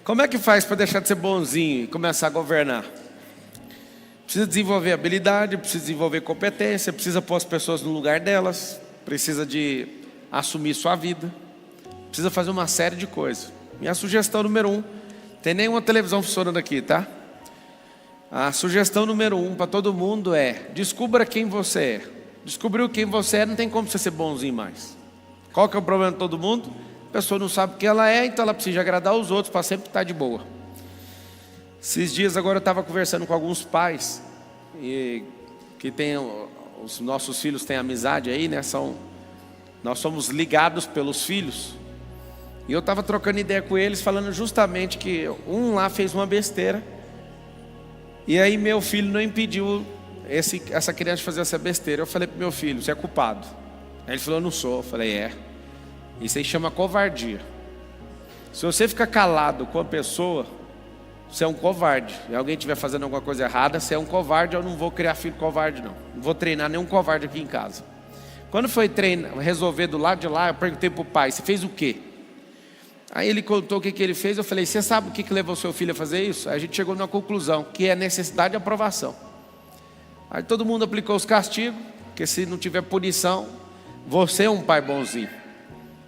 Como é que faz para deixar de ser bonzinho e começar a governar? Precisa desenvolver habilidade, precisa desenvolver competência, precisa pôr as pessoas no lugar delas, precisa de assumir sua vida, precisa fazer uma série de coisas. Minha sugestão número 1, tem nenhuma televisão funcionando aqui, tá? A sugestão número 1 para todo mundo é: descubra quem você é. Descobriu quem você é, não tem como você ser bonzinho mais. Qual que é o problema de todo mundo? A pessoa não sabe o que ela é, então ela precisa agradar os outros para sempre estar de boa. Esses dias agora eu estava conversando com alguns pais que tem, os nossos filhos têm amizade aí, né? Nós somos ligados pelos filhos. E eu estava trocando ideia com eles, falando justamente que um lá fez uma besteira. E aí meu filho não impediu essa criança de fazer essa besteira. Eu falei para meu filho: você é culpado? Aí ele falou: eu não sou. Eu falei: é. Isso aí chama covardia. Se você ficar calado com a pessoa, você é um covarde. E alguém estiver fazendo alguma coisa errada, você é um covarde. Eu não vou criar filho covarde, não. Não vou treinar nenhum covarde aqui em casa. Quando foi resolver do lado de lá, eu perguntei para o pai: você fez o quê? Aí ele contou o que ele fez. Eu falei: você sabe o que levou seu filho a fazer isso? Aí a gente chegou numa conclusão, que é necessidade de aprovação. Aí todo mundo aplicou os castigos, porque se não tiver punição, você é um pai bonzinho.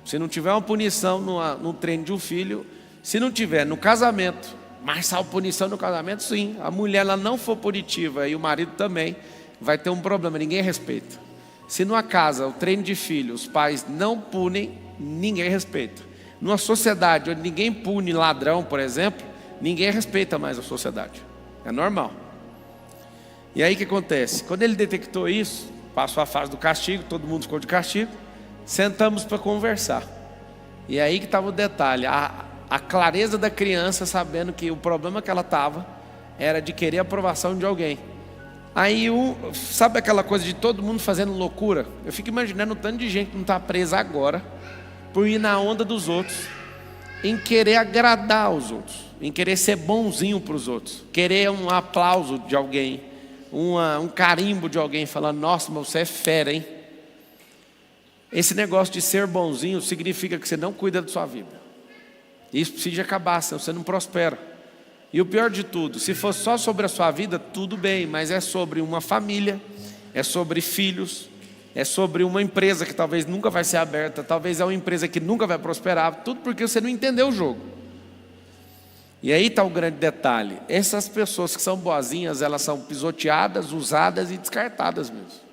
Se não tiver uma punição no treino de um filho, se não tiver no casamento, mas salvo punição no casamento, sim. A mulher ela não for punitiva e o marido também, vai ter um problema, ninguém respeita. Se numa casa, o treino de filho, os pais não punem, ninguém respeita. Numa sociedade onde ninguém pune ladrão, por exemplo, ninguém respeita mais a sociedade. É normal. E aí o que acontece? Quando ele detectou isso, passou a fase do castigo, todo mundo ficou de castigo, sentamos para conversar. E aí que estava o detalhe, a clareza da criança, sabendo que o problema que ela estava era de querer a aprovação de alguém. Aí sabe aquela coisa de todo mundo fazendo loucura? Eu fico imaginando o tanto de gente que não está presa agora por ir na onda dos outros, em querer agradar os outros, em querer ser bonzinho para os outros, querer um aplauso de alguém, um carimbo de alguém, falando: nossa, mas você é fera, hein? Esse negócio de ser bonzinho significa que você não cuida da sua vida. Isso precisa acabar, senão você não prospera. E o pior de tudo, se for só sobre a sua vida, tudo bem, mas é sobre uma família, é sobre filhos, é sobre uma empresa que talvez nunca vai ser aberta, talvez é uma empresa que nunca vai prosperar, tudo porque você não entendeu o jogo. E aí está o grande detalhe: essas pessoas que são boazinhas, elas são pisoteadas, usadas e descartadas mesmo.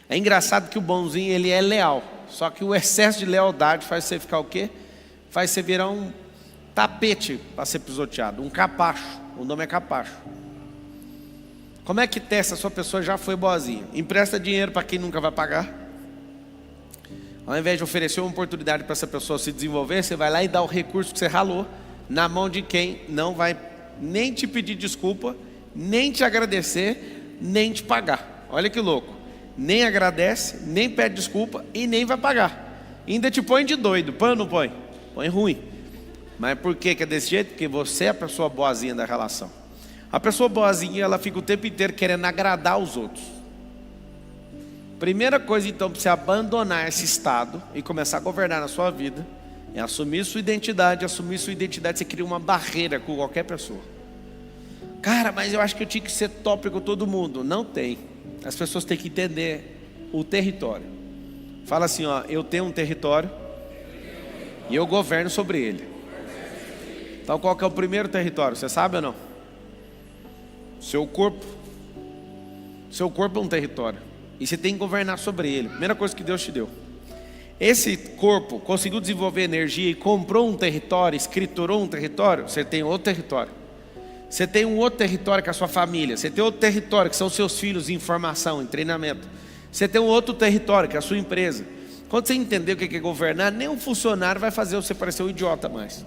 É engraçado que o bonzinho ele é leal, só que o excesso de lealdade faz você ficar o quê? Faz você virar um tapete para ser pisoteado, um capacho. O nome é capacho. Como é que testa se a pessoa já foi boazinha? Empresta dinheiro para quem nunca vai pagar. Ao invés de oferecer uma oportunidade para essa pessoa se desenvolver, você vai lá e dá o recurso que você ralou na mão de quem não vai nem te pedir desculpa, nem te agradecer, nem te pagar. Olha que louco. Nem agradece, nem pede desculpa e nem vai pagar. Ainda te põe de doido. Põe ou não põe? Põe ruim. Mas por que é desse jeito? Porque você é a pessoa boazinha da relação. A pessoa boazinha, ela fica o tempo inteiro querendo agradar os outros. Primeira coisa então para você abandonar esse estado e começar a governar na sua vida é assumir sua identidade. Assumir sua identidade, você cria uma barreira com qualquer pessoa. Cara, mas eu acho que eu tinha que ser top com todo mundo. Não tem. As pessoas têm que entender o território. Fala assim, ó: eu tenho um território e eu governo sobre ele. Então qual que é o primeiro território? Você sabe ou não? Seu corpo. Seu corpo é um território e você tem que governar sobre ele. Primeira coisa que Deus te deu. Esse corpo conseguiu desenvolver energia e comprou um território, escriturou um território. Você tem outro território. Você tem um outro território que é a sua família. Você tem outro território que são seus filhos em formação, em treinamento. Você tem um outro território que é a sua empresa. Quando você entender o que é governar, nenhum funcionário vai fazer você parecer um idiota mais.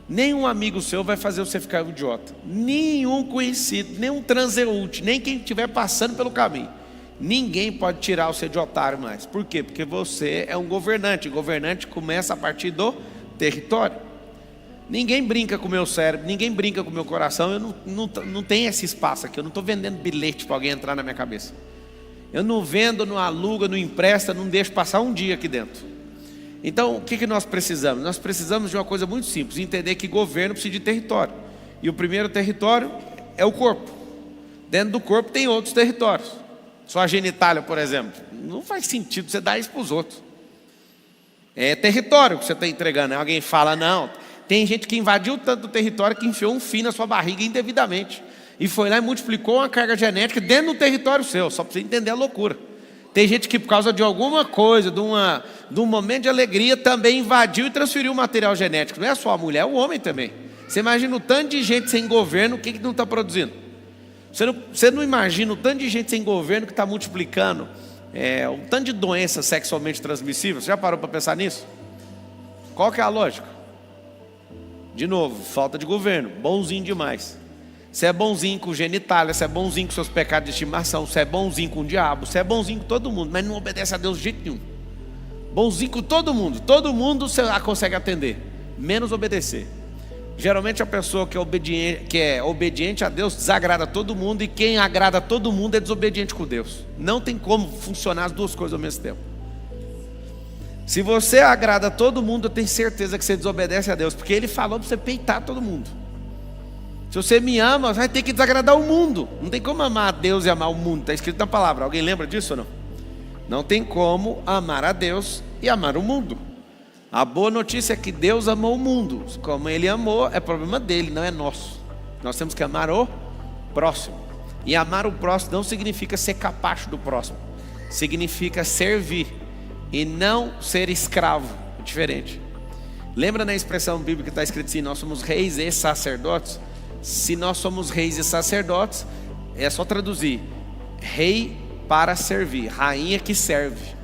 Nenhum amigo seu vai fazer você ficar um idiota. Nenhum conhecido, nenhum transeunte, nem quem estiver passando pelo caminho. Ninguém pode tirar você de otário mais. Por quê? Porque você é um governante. O governante começa a partir do território. Ninguém brinca com o meu cérebro, ninguém brinca com o meu coração. Eu não tenho esse espaço aqui. Eu não estou vendendo bilhete para alguém entrar na minha cabeça. Eu não vendo, não alugo, não empresto, não deixo passar um dia aqui dentro. Então, o que nós precisamos? Nós precisamos de uma coisa muito simples, entender que governo precisa de território. E o primeiro território é o corpo. Dentro do corpo tem outros territórios. Sua genitália, por exemplo, não faz sentido você dar isso para os outros. É território que você está entregando. Alguém fala, não, tem gente que invadiu tanto do território que enfiou um fio na sua barriga indevidamente. E foi lá e multiplicou uma carga genética dentro do território seu, só para você entender a loucura. Tem gente que por causa de alguma coisa, de um momento de alegria, também invadiu e transferiu o material genético. Não é só a mulher, é o homem também. Você imagina o tanto de gente sem governo, o que não está produzindo? Você não imagina o tanto de gente sem governo que está multiplicando o tanto de doenças sexualmente transmissíveis? Você já parou para pensar nisso? Qual que é a lógica? De novo, falta de governo, bonzinho demais. Você é bonzinho com genitália, você é bonzinho com seus pecados de estimação, você é bonzinho com o diabo, você é bonzinho com todo mundo, mas não obedece a Deus de jeito nenhum. Bonzinho com todo mundo você consegue atender, menos obedecer. Geralmente a pessoa que é obediente a Deus desagrada todo mundo, e quem agrada todo mundo é desobediente com Deus. Não tem como funcionar as duas coisas ao mesmo tempo. Se você agrada todo mundo, eu tenho certeza que você desobedece a Deus, porque Ele falou para você peitar todo mundo. Se você me ama, vai ter que desagradar o mundo. Não tem como amar a Deus e amar o mundo. Está escrito na palavra. Alguém lembra disso ou não? Não tem como amar a Deus e amar o mundo. A boa notícia é que Deus amou o mundo. Como Ele amou, é problema dele, não é nosso. Nós temos que amar o próximo. E amar o próximo não significa ser capacho do próximo. Significa servir e não ser escravo. É diferente. Lembra na expressão bíblica que está escrito assim: nós somos reis e sacerdotes? Se nós somos reis e sacerdotes, é só traduzir: rei para servir, rainha que serve.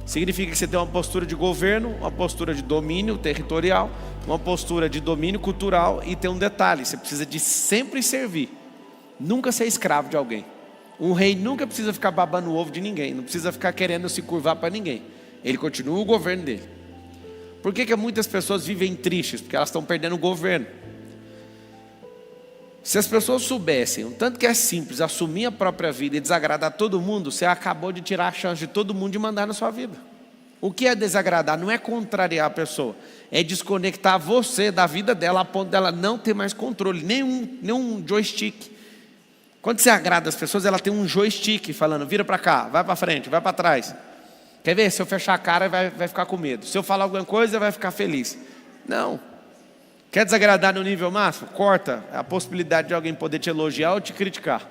Significa que você tem uma postura de governo, uma postura de domínio territorial, uma postura de domínio cultural, e tem um detalhe: você precisa de sempre servir, nunca ser escravo de alguém. Um rei nunca precisa ficar babando o ovo de ninguém, não precisa ficar querendo se curvar para ninguém. Ele continua o governo dele. Por que muitas pessoas vivem tristes? Porque elas estão perdendo o governo. Se as pessoas soubessem o tanto que é simples assumir a própria vida e desagradar todo mundo, você acabou de tirar a chance de todo mundo de mandar na sua vida. O que é desagradar? Não é contrariar a pessoa, é desconectar você da vida dela a ponto dela não ter mais controle, nenhum joystick. Quando você agrada as pessoas, ela tem um joystick falando: vira para cá, vai para frente, vai para trás. Quer ver? Se eu fechar a cara, vai ficar com medo. Se eu falar alguma coisa, vai ficar feliz. Não. Quer desagradar no nível máximo? Corta a possibilidade de alguém poder te elogiar ou te criticar.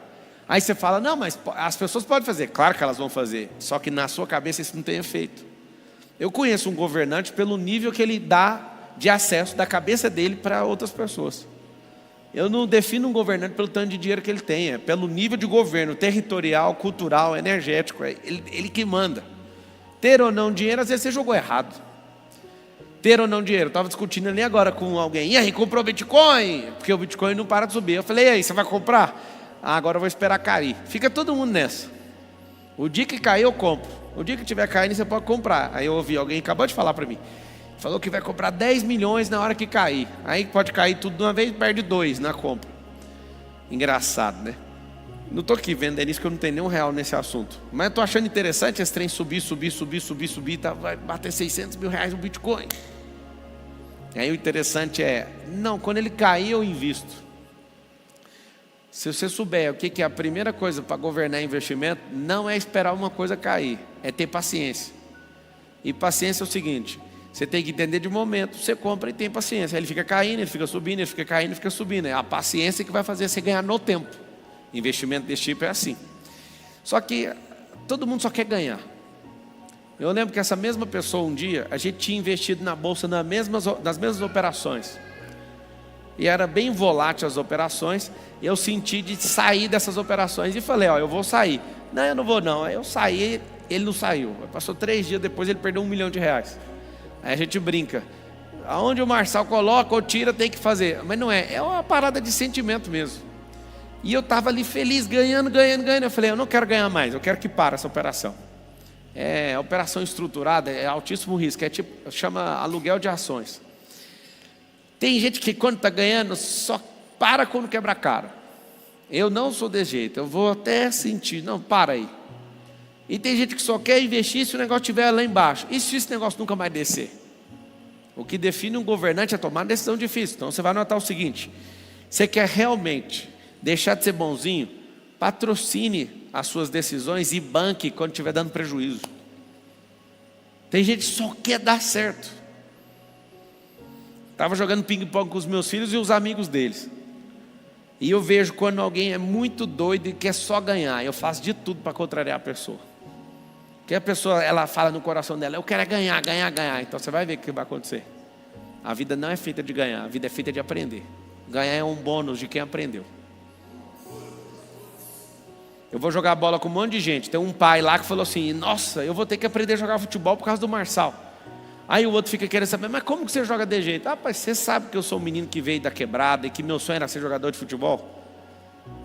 Aí você fala: não, mas as pessoas podem fazer. Claro que elas vão fazer, só que na sua cabeça isso não tem efeito. Eu conheço um governante pelo nível que ele dá de acesso da cabeça dele para outras pessoas. Eu não defino um governante pelo tanto de dinheiro que ele tem, é pelo nível de governo territorial, cultural, energético. É ele que manda. Ter ou não dinheiro, às vezes você jogou errado. Ter ou não dinheiro, estava discutindo ali agora com alguém: e aí, comprou Bitcoin? Porque o Bitcoin não para de subir. Eu falei: e aí, você vai comprar? Agora eu vou esperar cair. Fica todo mundo nessa. O dia que cair eu compro, o dia que tiver caindo você pode comprar. Aí eu ouvi, alguém acabou de falar para mim, falou que vai comprar 10 milhões na hora que cair. Aí pode cair tudo de uma vez e perde 2 na compra. Engraçado, né? Não estou aqui vendendo isso, que eu não tenho nenhum real nesse assunto, mas estou achando interessante esse trem subir, tá, vai bater 600 mil reais no Bitcoin. E aí o interessante é: não, quando ele cair eu invisto. Se você souber o que é a primeira coisa para governar investimento, não é esperar uma coisa cair, é ter paciência. E paciência é o seguinte: você tem que entender de momento, você compra e tem paciência. Aí ele fica caindo, ele fica subindo, ele fica caindo, ele fica subindo. É a paciência que vai fazer você ganhar no tempo. Investimento desse tipo é assim. Só que todo mundo só quer ganhar. Eu lembro que essa mesma pessoa um dia, a gente tinha investido na bolsa nas mesmas operações. E era bem volátil as operações. E eu senti de sair dessas operações e falei: ó, eu vou sair. Não, eu não vou não. Aí eu saí, ele não saiu. Passou 3 dias depois, ele perdeu R$1 milhão. Aí a gente brinca: aonde o Marçal coloca ou tira, tem que fazer. Mas não é, é uma parada de sentimento mesmo. E eu estava ali feliz, ganhando. Eu falei: eu não quero ganhar mais, eu quero que pare essa operação. É operação estruturada, é altíssimo risco, é tipo, chama aluguel de ações. Tem gente que quando está ganhando só para quando quebra a cara. Eu não sou desse jeito, eu vou até sentir: não, para aí. E tem gente que só quer investir se o negócio estiver lá embaixo. E se esse negócio nunca mais descer? O que define um governante é tomar uma decisão difícil. Então você vai anotar o seguinte: você quer realmente deixar de ser bonzinho? Patrocine as suas decisões e banque quando estiver dando prejuízo. Tem gente que só quer dar certo. Estava jogando ping-pong com os meus filhos e os amigos deles. E eu vejo quando alguém é muito doido e quer só ganhar. Eu faço de tudo para contrariar a pessoa. Porque a pessoa, ela fala no coração dela: eu quero é ganhar, ganhar, ganhar. Então você vai ver o que vai acontecer. A vida não é feita de ganhar, a vida é feita de aprender. Ganhar é um bônus de quem aprendeu. Eu vou jogar bola com um monte de gente. Tem um pai lá que falou assim: nossa, eu vou ter que aprender a jogar futebol por causa do Marçal. Aí o outro fica querendo saber: mas como que você joga de jeito? Rapaz, você sabe que eu sou um menino que veio da quebrada e que meu sonho era ser jogador de futebol?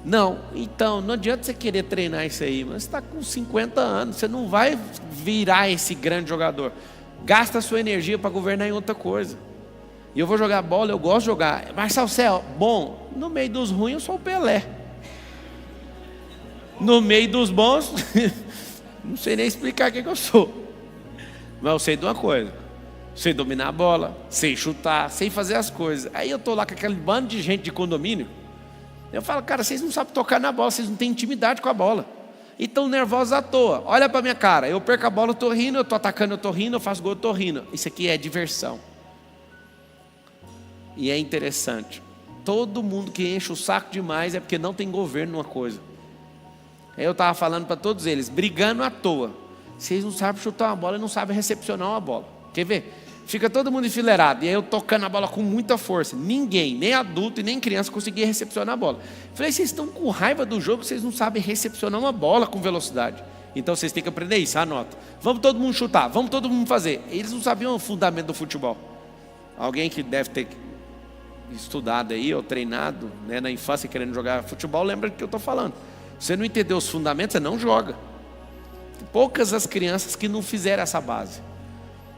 Não, então não adianta você querer treinar isso aí, mas você está com 50 anos, você não vai virar esse grande jogador. Gasta a sua energia para governar em outra coisa. E eu vou jogar bola, eu gosto de jogar. Marçal, você é bom? No meio dos ruins eu sou o Pelé. No meio dos bons, não sei nem explicar o que eu sou. Mas eu sei de uma coisa: sei dominar a bola, sei chutar, sei fazer as coisas. Aí eu estou lá com aquele bando de gente de condomínio. Eu falo: cara, vocês não sabem tocar na bola, vocês não têm intimidade com a bola. E estão nervosos à toa. Olha para minha cara, eu perco a bola, eu estou rindo, eu estou atacando, eu estou rindo, eu faço gol, eu estou rindo. Isso aqui é diversão. E é interessante. Todo mundo que enche o saco demais é porque não tem governo numa coisa. Aí eu estava falando para todos eles, brigando à toa. Vocês não sabem chutar uma bola e não sabem recepcionar uma bola. Quer ver? Fica todo mundo enfileirado. E aí eu tocando a bola com muita força. Ninguém, nem adulto e nem criança, conseguia recepcionar a bola. Falei: vocês estão com raiva do jogo, vocês não sabem recepcionar uma bola com velocidade. Então vocês têm que aprender isso, anota. Vamos todo mundo chutar, vamos todo mundo fazer. Eles não sabiam o fundamento do futebol. Alguém que deve ter estudado aí ou treinado, né, na infância querendo jogar futebol, lembra do que eu estou falando. Você não entendeu os fundamentos, você não joga. Poucas as crianças que não fizeram essa base.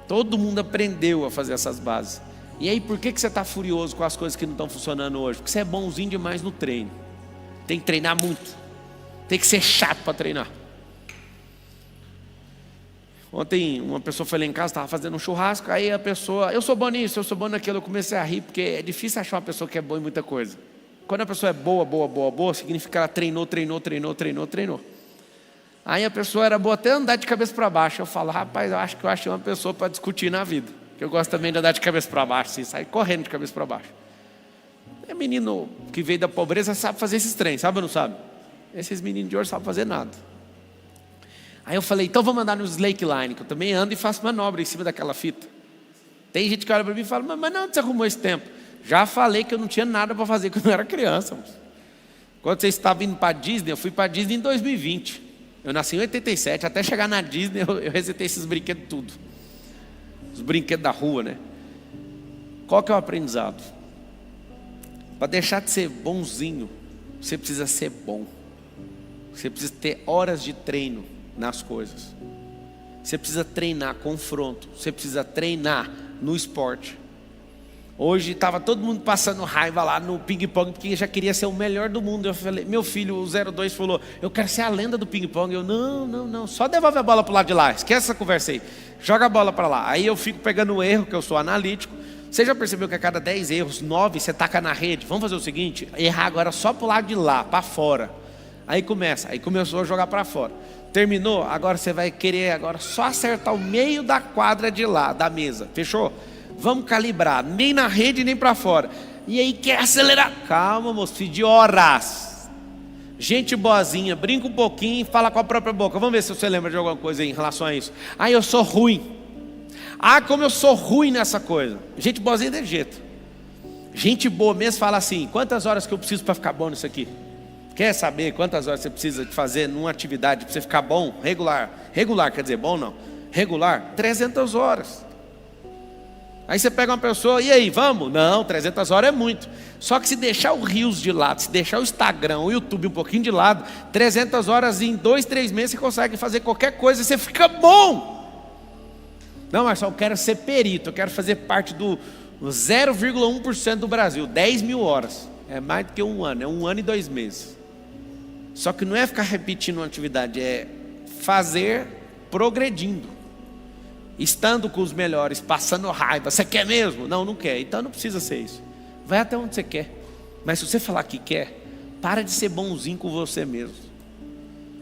Todo mundo aprendeu a fazer essas bases. E aí por que você está furioso com as coisas que não estão funcionando hoje? Porque você é bonzinho demais no treino. Tem que treinar muito. Tem que ser chato para treinar. Ontem uma pessoa foi lá em casa, estava fazendo um churrasco. Aí a pessoa: eu sou bom nisso, eu sou bom naquilo. Eu comecei a rir, porque é difícil achar uma pessoa que é boa em muita coisa. Quando a pessoa é boa, significa que ela treinou. Aí a pessoa era boa até andar de cabeça para baixo. Eu falo: rapaz, eu acho que eu achei uma pessoa para discutir na vida. Que eu gosto também de andar de cabeça para baixo, assim, sair correndo de cabeça para baixo. É menino que veio da pobreza, sabe fazer esses trem, sabe ou não sabe? Esses meninos de hoje não sabem fazer nada. Aí eu falei: então vamos andar no slackline, que eu também ando e faço manobra em cima daquela fita. Tem gente que olha para mim e fala: mas não, você arrumou esse tempo? Já falei que eu não tinha nada para fazer quando eu era criança. Quando vocês estavam indo para a Disney, eu fui para a Disney em 2020. Eu nasci em 87, até chegar na Disney eu resetei esses brinquedos tudo. Os brinquedos da rua, né? Qual que é o aprendizado? Para deixar de ser bonzinho, você precisa ser bom. Você precisa ter horas de treino nas coisas. Você precisa treinar confronto. Você precisa treinar no esporte. Hoje estava todo mundo passando raiva lá no ping-pong, porque já queria ser o melhor do mundo. Eu falei: meu filho, o 02, falou: eu quero ser a lenda do ping-pong. Eu: não, só devolve a bola para o lado de lá, esquece essa conversa aí, joga a bola para lá. Aí eu fico pegando o erro, que eu sou analítico. Você já percebeu que a cada 10 erros, 9 você taca na rede? Vamos fazer o seguinte: errar agora só para o lado de lá, para fora. Aí começou a jogar para fora. Terminou, agora você vai querer agora só acertar o meio da quadra de lá, da mesa, fechou? Vamos calibrar, nem na rede nem para fora. E aí quer acelerar? Calma, moço, filho de horas. Gente boazinha, brinca um pouquinho, fala com a própria boca. Vamos ver se você lembra de alguma coisa aí em relação a isso. Ah, eu sou ruim. Ah, como eu sou ruim nessa coisa. Gente boazinha desse jeito. Gente boa mesmo fala assim: quantas horas que eu preciso para ficar bom nisso aqui? Quer saber quantas horas você precisa de fazer numa atividade para você ficar bom? Regular quer dizer bom não. Regular, 300 horas. Aí você pega uma pessoa: e aí, vamos? Não, 300 horas é muito. Só que se deixar o Reels de lado, se deixar o Instagram, o YouTube um pouquinho de lado, 300 horas em 2, 3 meses você consegue fazer qualquer coisa, você fica bom. Não, Marcelo, eu quero ser perito, eu quero fazer parte do 0,1% do Brasil, 10 mil horas. É mais do que um ano, é 1 ano e 2 meses. Só que não é ficar repetindo uma atividade, é fazer progredindo, estando com os melhores, passando raiva. Você quer mesmo? Não, não quer. Então não precisa ser isso. Vai até onde você quer. Mas se você falar que quer, para de ser bonzinho com você mesmo.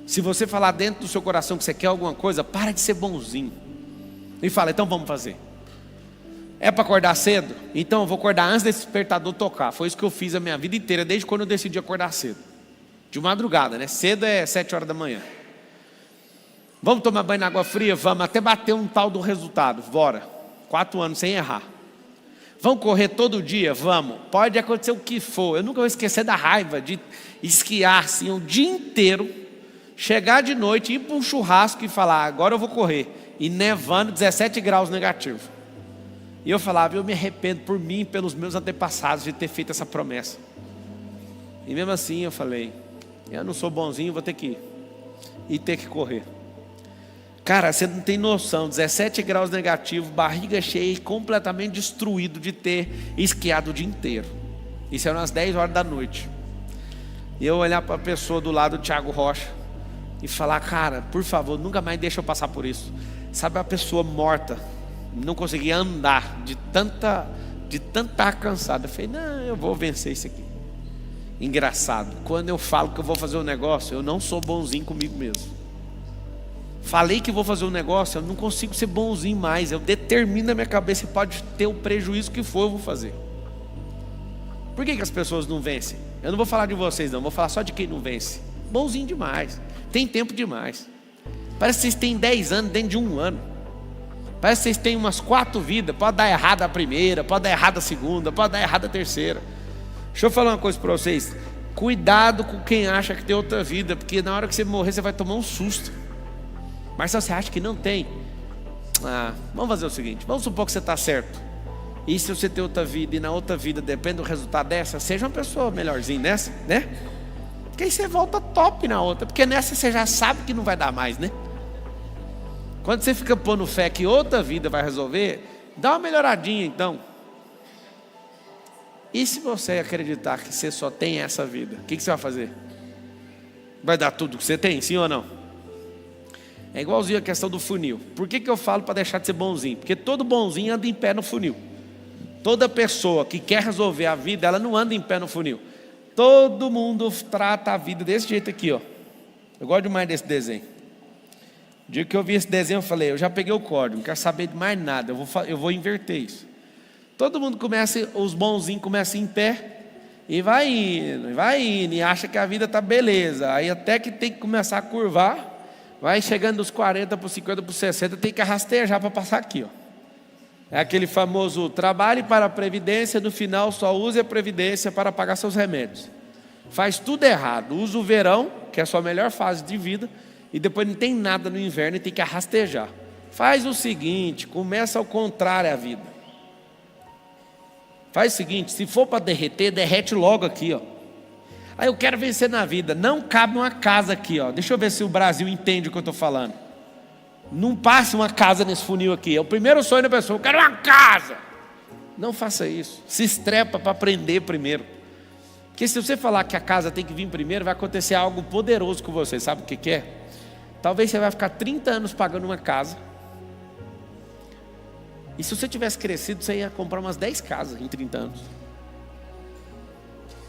Se você falar dentro do seu coração que você quer alguma coisa, para de ser bonzinho. E fala, então vamos fazer. É para acordar cedo? Então eu vou acordar antes desse despertador tocar. Foi isso que eu fiz a minha vida inteira, desde quando eu decidi acordar cedo. De madrugada, né? Cedo é 7 horas da manhã. Vamos tomar banho na água fria? Vamos, até bater um tal do resultado. Bora. 4 anos sem errar. Vamos correr todo dia? Vamos. Pode acontecer o que for. Eu nunca vou esquecer da raiva de esquiar assim o dia inteiro, chegar de noite, ir para um churrasco e falar, agora eu vou correr. E nevando, 17 graus negativo. E eu falava, eu me arrependo por mim e pelos meus antepassados de ter feito essa promessa. E mesmo assim eu falei, eu não sou bonzinho, vou ter que ir. E ter que correr. Cara, você não tem noção, 17 graus negativo, barriga cheia e completamente destruído de ter esquiado o dia inteiro. Isso era umas 10 horas da noite. E eu olhar para a pessoa do lado do Thiago Rocha e falar, cara, por favor, nunca mais deixa eu passar por isso. Sabe a pessoa morta, não conseguia andar de tanta estar cansada. Eu falei, não, eu vou vencer isso aqui. Engraçado, quando eu falo que eu vou fazer um negócio, eu não sou bonzinho comigo mesmo. Falei que vou fazer um negócio, eu não consigo ser bonzinho mais. Eu determino na minha cabeça e pode ter o prejuízo que for, eu vou fazer. Por que as pessoas não vencem? Eu não vou falar de vocês não, vou falar só de quem não vence. Bonzinho demais, tem tempo demais. Parece que vocês têm 10 anos dentro de um ano. Parece que vocês têm umas 4 vidas. Pode dar errado a primeira, pode dar errado a segunda, pode dar errado a terceira. Deixa eu falar uma coisa para vocês. Cuidado com quem acha que tem outra vida, porque na hora que você morrer você vai tomar um susto. Mas se você acha que não tem, vamos fazer o seguinte, vamos supor que você está certo. E se você tem outra vida e na outra vida depende do resultado dessa, seja uma pessoa melhorzinha nessa, né? Porque aí você volta top na outra, porque nessa você já sabe que não vai dar mais, né? Quando você fica pondo fé que outra vida vai resolver, dá uma melhoradinha então. E se você acreditar que você só tem essa vida, o que você vai fazer? Vai dar tudo que você tem, sim ou não? É igualzinho a questão do funil. Por que eu falo para deixar de ser bonzinho? Porque todo bonzinho anda em pé no funil. Toda pessoa que quer resolver a vida, ela não anda em pé no funil. Todo mundo trata a vida desse jeito aqui, ó. Eu gosto demais desse desenho. O dia que eu vi esse desenho, eu falei, eu já peguei o código, não quero saber de mais nada, eu vou inverter isso. Todo mundo começa, os bonzinhos começam em pé, e vai indo, e acha que a vida está beleza. Aí até que tem que começar a curvar, vai chegando dos 40 para os 50 para os 60, tem que rastejar para passar aqui, ó. É aquele famoso trabalhe para a previdência, no final só use a previdência para pagar seus remédios. Faz tudo errado, usa o verão, que é a sua melhor fase de vida, e depois não tem nada no inverno e tem que rastejar. Faz o seguinte, começa ao contrário a vida. Faz o seguinte, se for para derreter, derrete logo aqui, ó. Aí eu quero vencer na vida, não cabe uma casa aqui, ó. Deixa eu ver se o Brasil entende o que eu estou falando. Não passe uma casa nesse funil aqui. É o primeiro sonho da pessoa, eu quero uma casa. Não faça isso, se estrepa para aprender primeiro. Porque se você falar que a casa tem que vir primeiro, vai acontecer algo poderoso com você. Sabe o que é? Talvez você vai ficar 30 anos pagando uma casa. E se você tivesse crescido, você ia comprar umas 10 casas em 30 anos.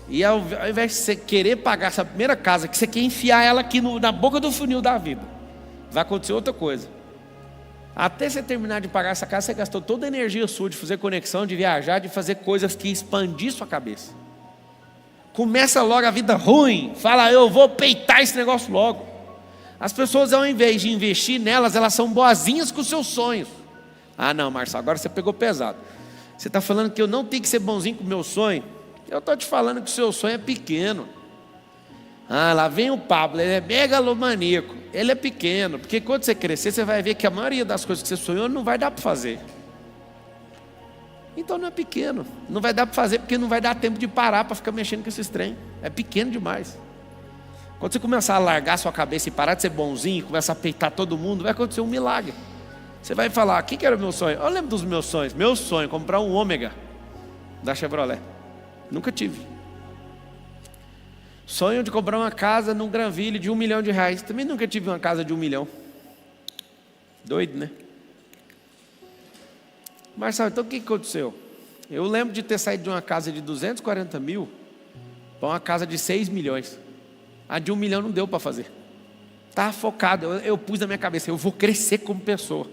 E ao invés de você querer pagar essa primeira casa, que você quer enfiar ela aqui na boca do funil da vida, vai acontecer outra coisa. Até você terminar de pagar essa casa, você gastou toda a energia sua de fazer conexão, de viajar, de fazer coisas que expandir sua cabeça. Começa logo a vida ruim. Fala, eu vou peitar esse negócio logo. As pessoas, ao invés de investir nelas, elas são boazinhas com os seus sonhos. Ah não, Marcelo, agora você pegou pesado. Você está falando que eu não tenho que ser bonzinho com o meu sonho? Eu estou te falando que o seu sonho é pequeno. Ah, lá vem o Pablo, ele é megalomaníaco. Ele é pequeno, porque quando você crescer, você vai ver que a maioria das coisas que você sonhou não vai dar para fazer. Então não é pequeno, não vai dar para fazer porque não vai dar tempo de parar para ficar mexendo com esses trem. É pequeno demais. Quando você começar a largar a sua cabeça e parar de ser bonzinho, começar a peitar todo mundo, vai acontecer um milagre. Você vai falar, o que era o meu sonho? Eu lembro dos meus sonhos. Meu sonho, comprar um Ômega da Chevrolet. Nunca tive. Sonho de comprar uma casa num Granville de R$1 milhão. Também nunca tive uma casa de 1 milhão. Doido, né? Marcelo, então o que aconteceu? Eu lembro de ter saído de uma casa de 240 mil para uma casa de 6 milhões. A de 1 milhão não deu para fazer. Estava focado, eu pus na minha cabeça, eu vou crescer como pessoa.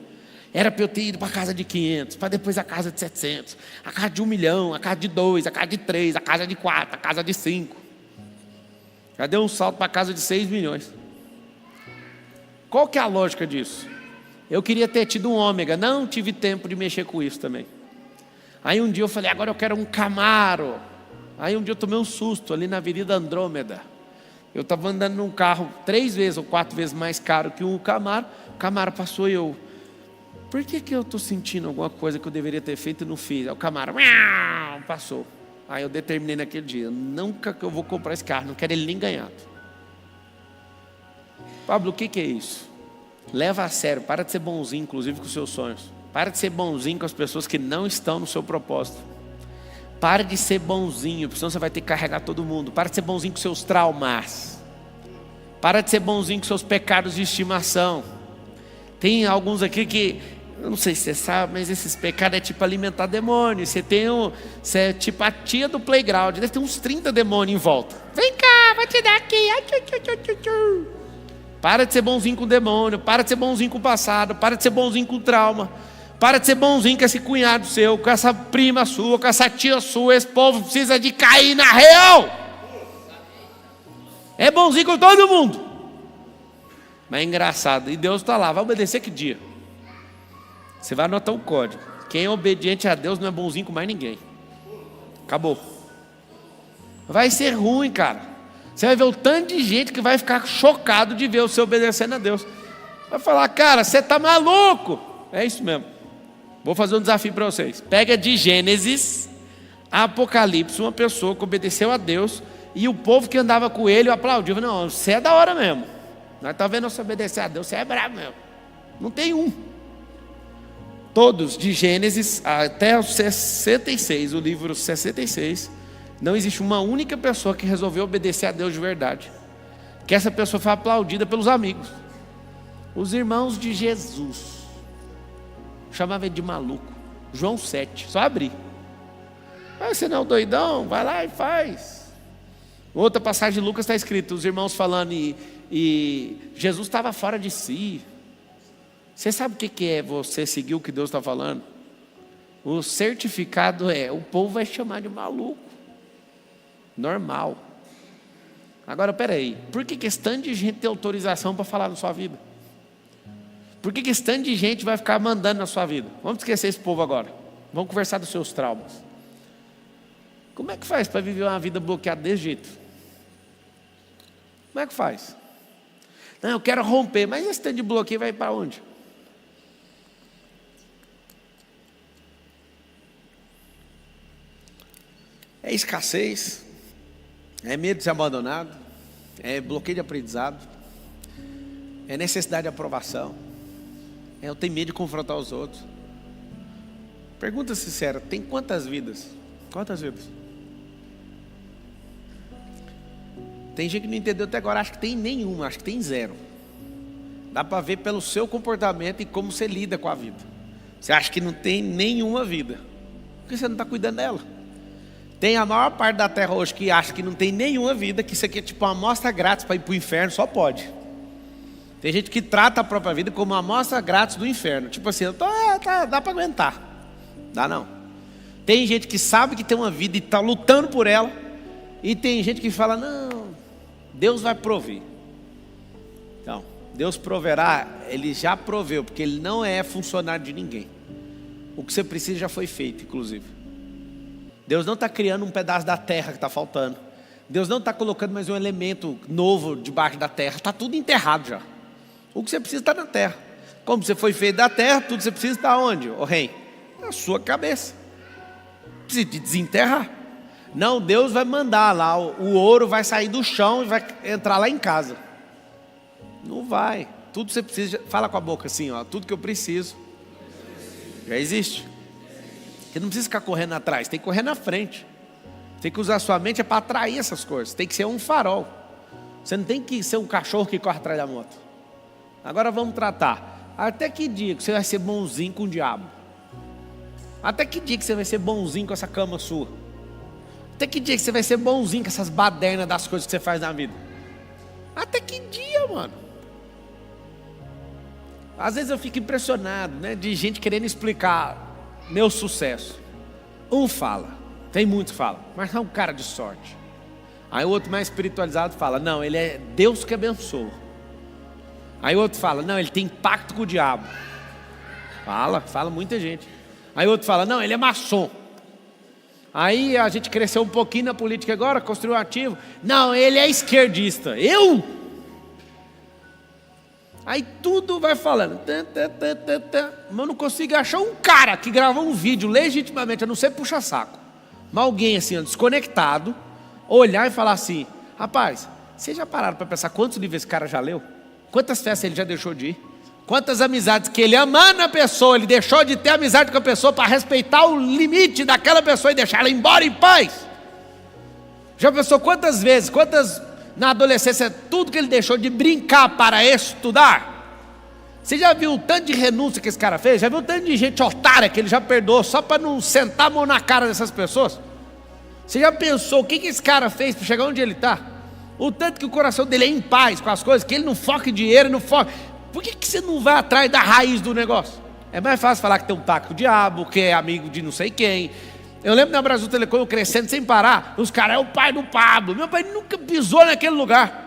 Era para eu ter ido para a casa de 500, para depois a casa de 700, a casa de 1 milhão, a casa de 2, a casa de 3, a casa de 4, a casa de 5. Já deu um salto para a casa de 6 milhões. Qual que é a lógica disso? Eu queria ter tido um Ômega, não tive tempo de mexer com isso também. Aí um dia eu falei, agora eu quero um Camaro. Aí um dia eu tomei um susto ali na Avenida Andrômeda. Eu estava andando num carro 3 vezes ou 4 vezes mais caro que um Camaro. O Camaro passou e eu... Por que eu estou sentindo alguma coisa que eu deveria ter feito e não fiz? Aí o Camaro passou. Aí eu determinei naquele dia, nunca que eu vou comprar esse carro, não quero ele nem ganhado. Pablo, o que é isso? Leva a sério, para de ser bonzinho, inclusive com os seus sonhos. Para de ser bonzinho com as pessoas que não estão no seu propósito. Para de ser bonzinho, porque senão você vai ter que carregar todo mundo. Para de ser bonzinho com seus traumas. Para de ser bonzinho com seus pecados de estimação. Tem alguns aqui que... Eu não sei se você sabe, mas esses pecados é tipo alimentar demônio. Você é tipo a tia do playground. Deve ter uns 30 demônios em volta. Vem cá, vou te dar aqui. Para de ser bonzinho com o demônio. Para de ser bonzinho com o passado. Para de ser bonzinho com o trauma. Para de ser bonzinho com esse cunhado seu, com essa prima sua, com essa tia sua. Esse povo precisa de cair na real. É bonzinho com todo mundo. Mas é engraçado. E Deus está lá. Vai obedecer que dia? Você vai anotar um código. Quem é obediente a Deus não é bonzinho com mais ninguém. Acabou. Vai ser ruim, cara. Você vai ver o tanto de gente que vai ficar chocado de ver você obedecendo a Deus. Vai falar, cara, você está maluco. É isso mesmo. Vou fazer um desafio para vocês. Pega de Gênesis a Apocalipse uma pessoa que obedeceu a Deus e o povo que andava com ele aplaudiu. Não, você é da hora mesmo. Nós estamos vendo você obedecer a Deus, você é bravo mesmo. Não tem um. Todos, de Gênesis até o 66, o livro 66, não existe uma única pessoa que resolveu obedecer a Deus de verdade. Que essa pessoa foi aplaudida pelos amigos. Os irmãos de Jesus. Chamava ele de maluco. João 7, só abrir. Ah, você não é um doidão? Vai lá e faz. Outra passagem de Lucas está escrito, os irmãos falando e Jesus estava fora de si. Você sabe o que é você seguir o que Deus está falando? O certificado o povo vai chamar de maluco. Normal. Agora, peraí, por que esse tanto de gente tem autorização para falar na sua vida? Por que esse tanto de gente vai ficar mandando na sua vida? Vamos esquecer esse povo agora. Vamos conversar dos seus traumas. Como é que faz para viver uma vida bloqueada desse jeito? Como é que faz? Não, eu quero romper, mas esse tanto de bloqueio vai para onde? É escassez, é medo de ser abandonado, é bloqueio de aprendizado, é necessidade de aprovação, eu tenho medo de confrontar os outros. Pergunta sincera, tem quantas vidas? Quantas vidas? Tem gente que não entendeu até agora, acho que tem nenhuma, acho que tem 0. Dá para ver pelo seu comportamento e como você lida com a vida. Você acha que não tem nenhuma vida, porque você não está cuidando dela. Tem a maior parte da terra hoje que acha que não tem nenhuma vida, que isso aqui é tipo uma amostra grátis para ir para o inferno, só pode. Tem gente que trata a própria vida como uma amostra grátis do inferno. Tipo assim, dá para aguentar. Dá não. Tem gente que sabe que tem uma vida e está lutando por ela. E tem gente que fala, não, Deus vai prover. Então, Deus proverá, Ele já proveu, porque Ele não é funcionário de ninguém. O que você precisa já foi feito, inclusive. Deus não está criando um pedaço da terra que está faltando. Deus não está colocando mais um elemento novo debaixo da terra. Está tudo enterrado já. O que você precisa está na terra. Como você foi feito da terra, tudo que você precisa está onde, ô rei? Na sua cabeça. Precisa de desenterrar. Não, Deus vai mandar lá, o ouro vai sair do chão e vai entrar lá em casa. Não vai. Tudo que você precisa, fala com a boca assim, ó, tudo que eu preciso já existe. Você não precisa ficar correndo atrás, tem que correr na frente. tem que usar a sua mente para atrair essas coisas. Tem que ser um farol. Você não tem que ser um cachorro que corre atrás da moto. Agora vamos tratar. Até que dia que você vai ser bonzinho com o diabo? Até que dia que você vai ser bonzinho com essa cama sua? Até que dia que você vai ser bonzinho com essas badernas das coisas que você faz na vida? Até que dia, mano? Às vezes eu fico impressionado, né, de gente querendo explicar meu sucesso. Um fala, tem muitos que falam, mas é um cara de sorte. Aí o outro mais espiritualizado fala, não, ele é Deus que abençoa. Aí o outro fala, não, ele tem pacto com o diabo. Fala muita gente. Aí o outro fala, não, ele é maçom. Aí a gente cresceu um pouquinho na política agora, construiu um ativo. Não, ele é esquerdista. Eu? Aí tudo vai falando. Mas eu não consigo achar um cara que gravou um vídeo legitimamente, a não ser puxa-saco. Mas alguém assim, desconectado, olhar e falar assim, rapaz, vocês já pararam para pensar quantos livros esse cara já leu? Quantas festas ele já deixou de ir? Quantas amizades que ele amando a pessoa, ele deixou de ter amizade com a pessoa para respeitar o limite daquela pessoa e deixar ela embora em paz? Já pensou quantas vezes, na adolescência, tudo que ele deixou de brincar para estudar? Você já viu o tanto de renúncia que esse cara fez? Já viu o tanto de gente otária que ele já perdoou só para não sentar a mão na cara dessas pessoas? Você já pensou o que esse cara fez para chegar onde ele está? O tanto que o coração dele é em paz com as coisas, que ele não foca em dinheiro, não foca. Por que você não vai atrás da raiz do negócio? É mais fácil falar que tem um pacto com o diabo, que é amigo de não sei quem. Eu lembro na Brasil Telecom, eu crescendo sem parar, os caras, é o pai do Pablo. Meu pai nunca pisou naquele lugar.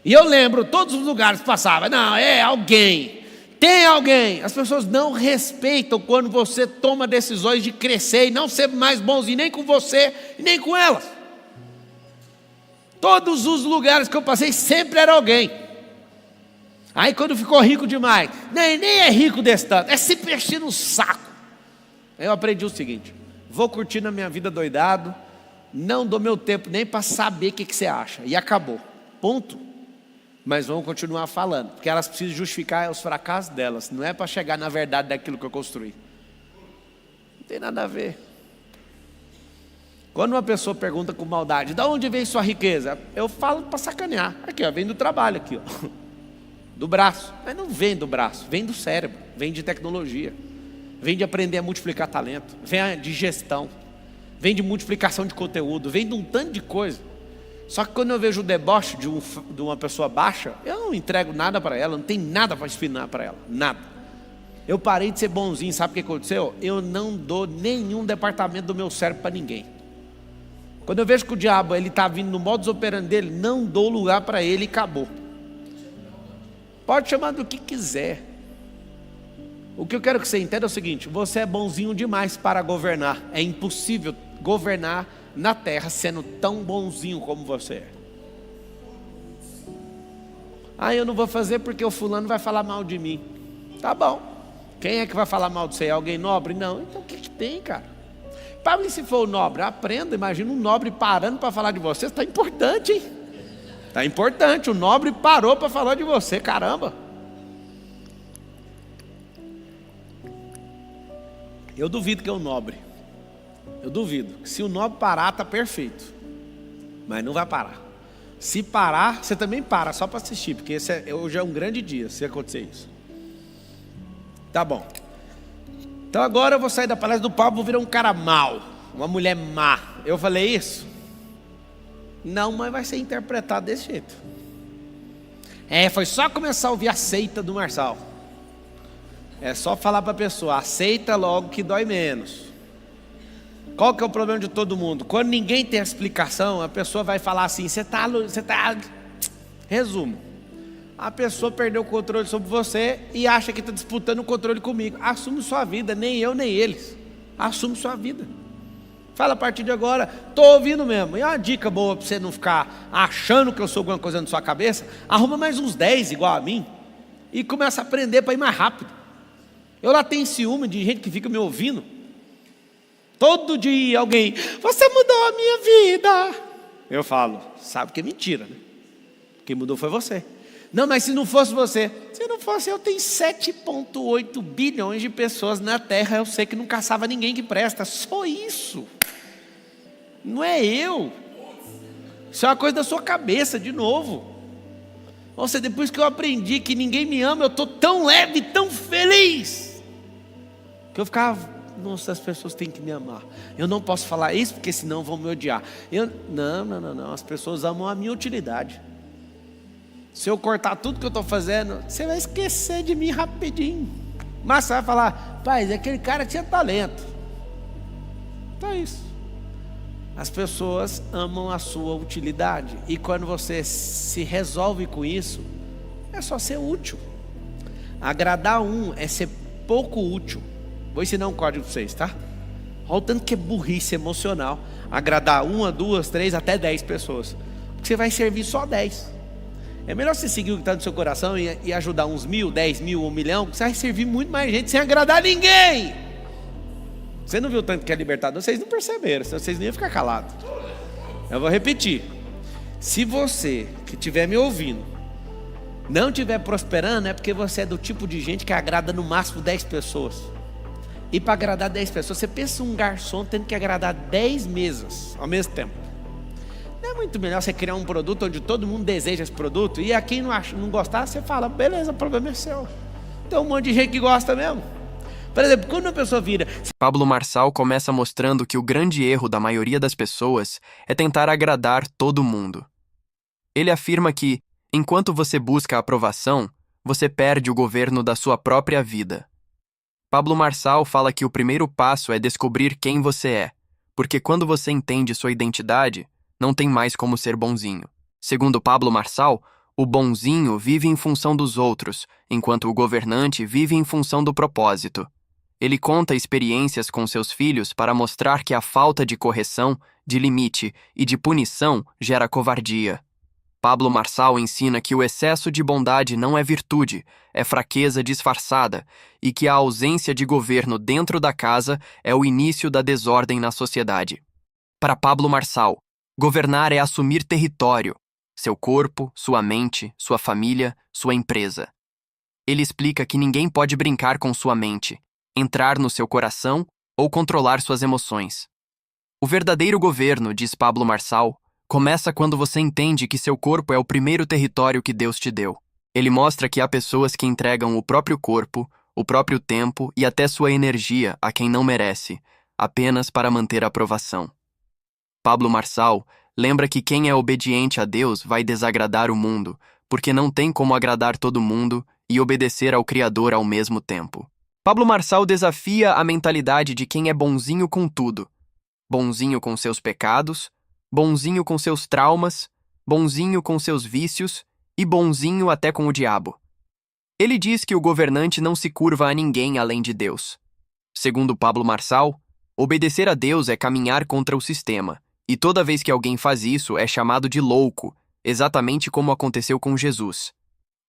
E eu lembro, todos os lugares que passava, não, é alguém, tem alguém. As pessoas não respeitam quando você toma decisões de crescer e não ser mais bonzinho, nem com você, nem com elas. Todos os lugares que eu passei, sempre era alguém. Aí quando ficou rico demais, nem é rico desse tanto, é se mexer no saco. Aí eu aprendi o seguinte, vou curtir na minha vida doidado, não dou meu tempo nem para saber o que você acha. E acabou, ponto. Mas vamos continuar falando, porque elas precisam justificar os fracassos delas, não é para chegar na verdade daquilo que eu construí. Não tem nada a ver. Quando uma pessoa pergunta com maldade, de onde vem sua riqueza? Eu falo para sacanear, aqui ó, vem do trabalho aqui ó. Do braço, mas não vem do braço, vem do cérebro, vem de tecnologia, vem de aprender a multiplicar talento, vem de gestão, vem de multiplicação de conteúdo, vem de um tanto de coisa. Só que quando eu vejo o deboche de uma pessoa baixa, eu não entrego nada para ela, não tem nada para ensinar para ela, nada. Eu parei de ser bonzinho, sabe o que aconteceu? Eu não dou nenhum departamento do meu cérebro para ninguém. Quando eu vejo que o diabo está vindo no modus operandi dele, não dou lugar para ele e acabou. Pode chamar do que quiser. O que eu quero que você entenda é o seguinte, você é bonzinho demais para governar. É impossível governar na terra sendo tão bonzinho como você é. Ah, eu não vou fazer porque o fulano vai falar mal de mim. Tá bom. Quem é que vai falar mal de você? É alguém nobre? Não. Então o que tem, cara? Para mim, se for o nobre, aprenda. Imagina um nobre parando para falar de você. Está importante, hein? Está importante, o nobre parou para falar de você, caramba. Eu duvido que é o nobre. Eu duvido. Se o nobre parar, está perfeito. Mas não vai parar. Se parar, você também para, só para assistir, porque hoje é um grande dia se acontecer isso. Tá bom. Então agora eu vou sair da palestra do Pablo, vou virar um cara mau, uma mulher má. Eu falei isso? Não, mas vai ser interpretado desse jeito. Foi só começar a ouvir a seita do Marçal. É só falar para a pessoa, aceita logo que dói menos. Qual que é o problema de todo mundo? Quando ninguém tem explicação, a pessoa vai falar assim, você tá... Resumo. A pessoa perdeu o controle sobre você e acha que está disputando o controle comigo. Assume sua vida, nem eu nem eles. Assume sua vida. Fala a partir de agora, estou ouvindo mesmo. E uma dica boa para você não ficar achando que eu sou alguma coisa na sua cabeça, arruma mais uns 10 igual a mim e começa a aprender para ir mais rápido. Eu lá tenho ciúme de gente que fica me ouvindo. Todo dia alguém, você mudou a minha vida. Eu falo, sabe que é mentira, né? Quem mudou foi você. Não, mas se não fosse você, se não fosse eu, tenho 7,8 bilhões de pessoas na Terra, eu sei que não caçava ninguém que presta, só isso. Não é eu. Isso é uma coisa da sua cabeça, de novo. Nossa, depois que eu aprendi que ninguém me ama, eu estou tão leve, tão feliz, que eu ficava, nossa, as pessoas têm que me amar. Eu não posso falar isso, porque senão vão me odiar. Não. As pessoas amam a minha utilidade. Se eu cortar tudo que eu estou fazendo, você vai esquecer de mim rapidinho. Mas você vai falar, pai, aquele cara tinha talento. Então é isso. As pessoas amam a sua utilidade. E quando você se resolve com isso, é só ser útil. Agradar um é ser pouco útil. Vou ensinar um código para vocês, tá? Olha o tanto que é burrice emocional. Agradar 1, 2, 3, até 10 pessoas. Porque você vai servir só 10. É melhor você seguir o que está no seu coração e ajudar uns 1.000, 10.000, 1 milhão. Você vai servir muito mais gente sem agradar ninguém. Você não viu tanto que é libertador? Vocês não perceberam, senão vocês nem iam ficar calados. Eu vou repetir. Se você que estiver me ouvindo não estiver prosperando, é porque você é do tipo de gente que agrada no máximo 10 pessoas. E para agradar 10 pessoas, você pensa um garçom tendo que agradar 10 mesas ao mesmo tempo. Não é muito melhor você criar um produto onde todo mundo deseja esse produto, e a quem não gostar, você fala, beleza, o problema é seu. Tem um monte de gente que gosta mesmo. Por exemplo, quando uma pessoa vira... Pablo Marçal começa mostrando que o grande erro da maioria das pessoas é tentar agradar todo mundo. Ele afirma que, enquanto você busca a aprovação, você perde o governo da sua própria vida. Pablo Marçal fala que o primeiro passo é descobrir quem você é, porque quando você entende sua identidade, não tem mais como ser bonzinho. Segundo Pablo Marçal, o bonzinho vive em função dos outros, enquanto o governante vive em função do propósito. Ele conta experiências com seus filhos para mostrar que a falta de correção, de limite e de punição gera covardia. Pablo Marçal ensina que o excesso de bondade não é virtude, é fraqueza disfarçada, e que a ausência de governo dentro da casa é o início da desordem na sociedade. Para Pablo Marçal, governar é assumir território, seu corpo, sua mente, sua família, sua empresa. Ele explica que ninguém pode brincar com sua mente, entrar no seu coração ou controlar suas emoções. O verdadeiro governo, diz Pablo Marçal, começa quando você entende que seu corpo é o primeiro território que Deus te deu. Ele mostra que há pessoas que entregam o próprio corpo, o próprio tempo e até sua energia a quem não merece, apenas para manter a aprovação. Pablo Marçal lembra que quem é obediente a Deus vai desagradar o mundo, porque não tem como agradar todo mundo e obedecer ao Criador ao mesmo tempo. Pablo Marçal desafia a mentalidade de quem é bonzinho com tudo. Bonzinho com seus pecados, bonzinho com seus traumas, bonzinho com seus vícios e bonzinho até com o diabo. Ele diz que o governante não se curva a ninguém além de Deus. Segundo Pablo Marçal, obedecer a Deus é caminhar contra o sistema, e toda vez que alguém faz isso é chamado de louco, exatamente como aconteceu com Jesus.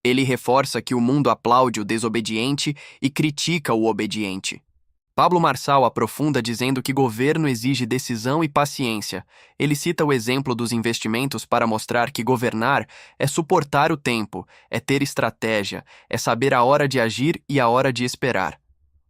Ele reforça que o mundo aplaude o desobediente e critica o obediente. Pablo Marçal aprofunda dizendo que governo exige decisão e paciência. Ele cita o exemplo dos investimentos para mostrar que governar é suportar o tempo, é ter estratégia, é saber a hora de agir e a hora de esperar.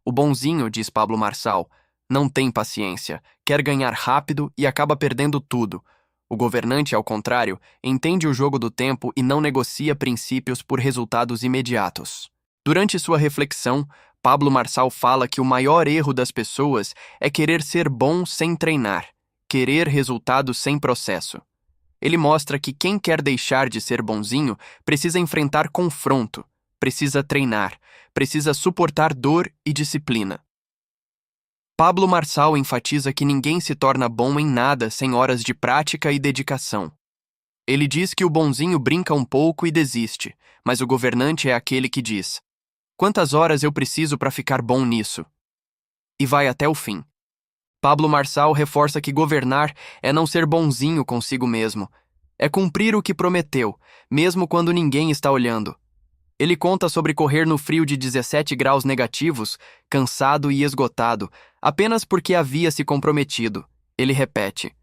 O bonzinho, diz Pablo Marçal, não tem paciência, quer ganhar rápido e acaba perdendo tudo. O governante, ao contrário, entende o jogo do tempo e não negocia princípios por resultados imediatos. Durante sua reflexão, Pablo Marçal fala que o maior erro das pessoas é querer ser bom sem treinar, querer resultados sem processo. Ele mostra que quem quer deixar de ser bonzinho precisa enfrentar confronto, precisa treinar, precisa suportar dor e disciplina. Pablo Marçal enfatiza que ninguém se torna bom em nada sem horas de prática e dedicação. Ele diz que o bonzinho brinca um pouco e desiste, mas o governante é aquele que diz: quantas horas eu preciso para ficar bom nisso? E vai até o fim. Pablo Marçal reforça que governar é não ser bonzinho consigo mesmo. É cumprir o que prometeu, mesmo quando ninguém está olhando. Ele conta sobre correr no frio de 17 graus negativos, cansado e esgotado, apenas porque havia se comprometido. Ele repete: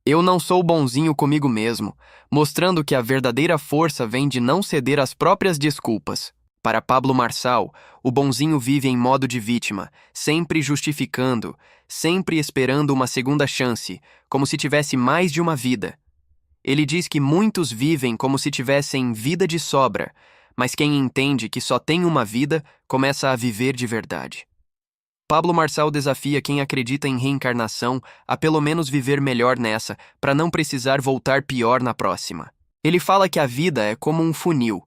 eu não sou bonzinho comigo mesmo, mostrando que a verdadeira força vem de não ceder às próprias desculpas. Para Pablo Marçal, o bonzinho vive em modo de vítima, sempre justificando, sempre esperando uma segunda chance, como se tivesse mais de uma vida. Ele diz que muitos vivem como se tivessem vida de sobra, mas quem entende que só tem uma vida começa a viver de verdade. Pablo Marçal desafia quem acredita em reencarnação a pelo menos viver melhor nessa, para não precisar voltar pior na próxima. Ele fala que a vida é como um funil.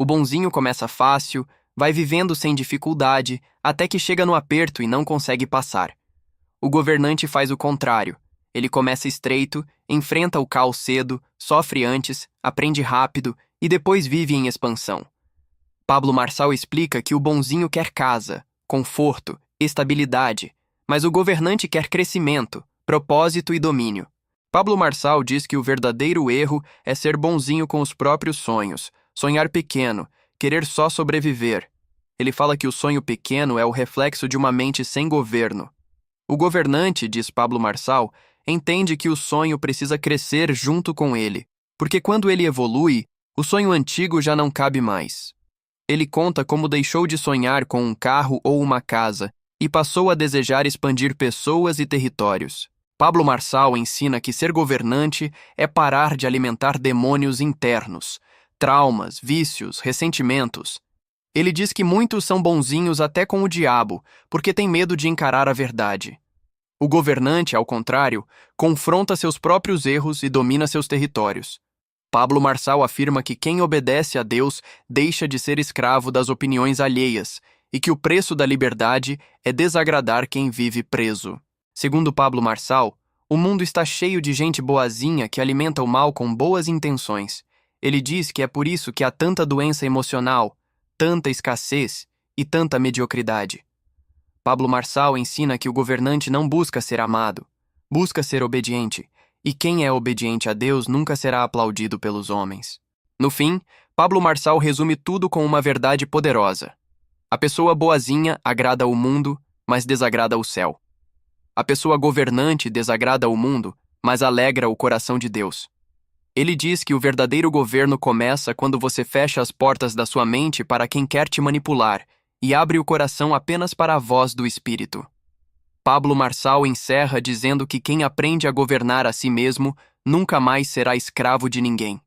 O bonzinho começa fácil, vai vivendo sem dificuldade, até que chega no aperto e não consegue passar. O governante faz o contrário. Ele começa estreito, enfrenta o caos cedo, sofre antes, aprende rápido e depois vive em expansão. Pablo Marçal explica que o bonzinho quer casa, conforto, estabilidade, mas o governante quer crescimento, propósito e domínio. Pablo Marçal diz que o verdadeiro erro é ser bonzinho com os próprios sonhos, sonhar pequeno, querer só sobreviver. Ele fala que o sonho pequeno é o reflexo de uma mente sem governo. O governante, diz Pablo Marçal, entende que o sonho precisa crescer junto com ele, porque quando ele evolui, o sonho antigo já não cabe mais. Ele conta como deixou de sonhar com um carro ou uma casa e passou a desejar expandir pessoas e territórios. Pablo Marçal ensina que ser governante é parar de alimentar demônios internos, traumas, vícios, ressentimentos. Ele diz que muitos são bonzinhos até com o diabo, porque tem medo de encarar a verdade. O governante, ao contrário, confronta seus próprios erros e domina seus territórios. Pablo Marçal afirma que quem obedece a Deus deixa de ser escravo das opiniões alheias e que o preço da liberdade é desagradar quem vive preso. Segundo Pablo Marçal, o mundo está cheio de gente boazinha que alimenta o mal com boas intenções. Ele diz que é por isso que há tanta doença emocional, tanta escassez e tanta mediocridade. Pablo Marçal ensina que o governante não busca ser amado, busca ser obediente, e quem é obediente a Deus nunca será aplaudido pelos homens. No fim, Pablo Marçal resume tudo com uma verdade poderosa. A pessoa boazinha agrada o mundo, mas desagrada o céu. A pessoa governante desagrada o mundo, mas alegra o coração de Deus. Ele diz que o verdadeiro governo começa quando você fecha as portas da sua mente para quem quer te manipular e abre o coração apenas para a voz do Espírito. Pablo Marçal encerra dizendo que quem aprende a governar a si mesmo nunca mais será escravo de ninguém.